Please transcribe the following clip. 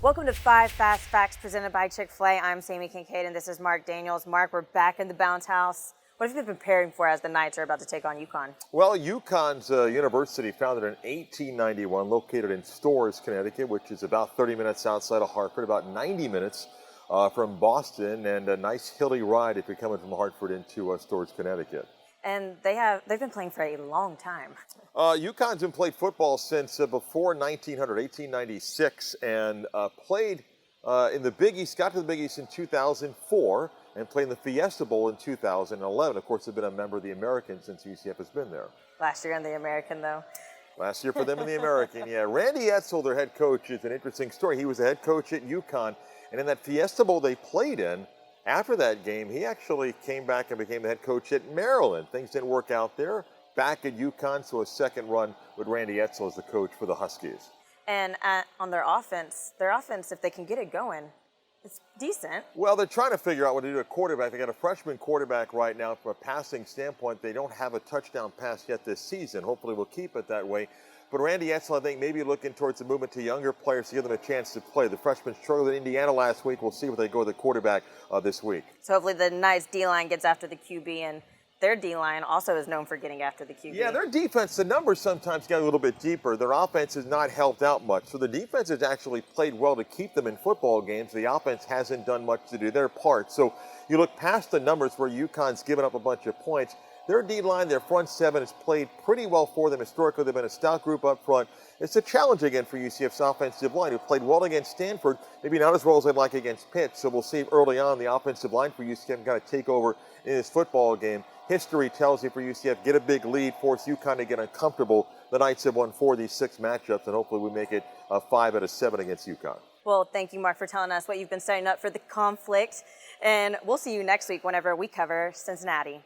Welcome to 5 Fast Facts presented by Chick-fil-A. I'm Sami Kincaid and this is Marc Daniels. Marc, we're back in the Bounce House. What have you been preparing for as the Knights are about to take on UConn? Well, UConn's university, founded in 1891, located in Storrs, Connecticut, which is about 30 minutes outside of Hartford, about 90 minutes from Boston, and a nice hilly ride if you're coming from Hartford into Storrs, Connecticut. And they've been playing for a long time. UConn's been playing football since before 1896, and played in the Big East, got to the Big East in 2004, and played in the Fiesta Bowl in 2011. Of course, they've been a member of the American since UCF has been there. Last year in the American, though. Last year for them in the American, yeah. Randy Edsall, their head coach, is an interesting story. He was the head coach at UConn, and in that Fiesta Bowl they played in, after that game, he actually came back and became the head coach at Maryland. Things didn't work out there. Back at UConn, so a second run with Randy Edsall as the coach for the Huskies. And on their offense, if they can get it going, it's decent. Well, they're trying to figure out what to do at quarterback. They got a freshman quarterback right now. From a passing standpoint, they don't have a touchdown pass yet this season. Hopefully we'll keep it that way. But Randy Edsall, I think, maybe looking towards a movement to younger players to give them a chance to play. The freshmen struggled in Indiana last week. We'll see what they go with the quarterback this week. So hopefully the Knights D-line gets after the QB, and their D-line also is known for getting after the QB. Yeah, their defense, the numbers sometimes get a little bit deeper. Their offense has not helped out much. So the defense has actually played well to keep them in football games. The offense hasn't done much to do their part. So you look past the numbers where UConn's given up a bunch of points. Their D-line, their front seven, has played pretty well for them. Historically, they've been a stout group up front. It's a challenge again for UCF's offensive line, who played well against Stanford, maybe not as well as they'd like against Pitt. So we'll see early on the offensive line for UCF can kind of take over in this football game. History tells you for UCF, get a big lead, force UConn to get uncomfortable. The Knights have won 4 of these 6 matchups, and hopefully we make it 5 out of 7 against UConn. Well, thank you, Marc, for telling us what you've been setting up for the conflict. And we'll see you next week whenever we cover Cincinnati.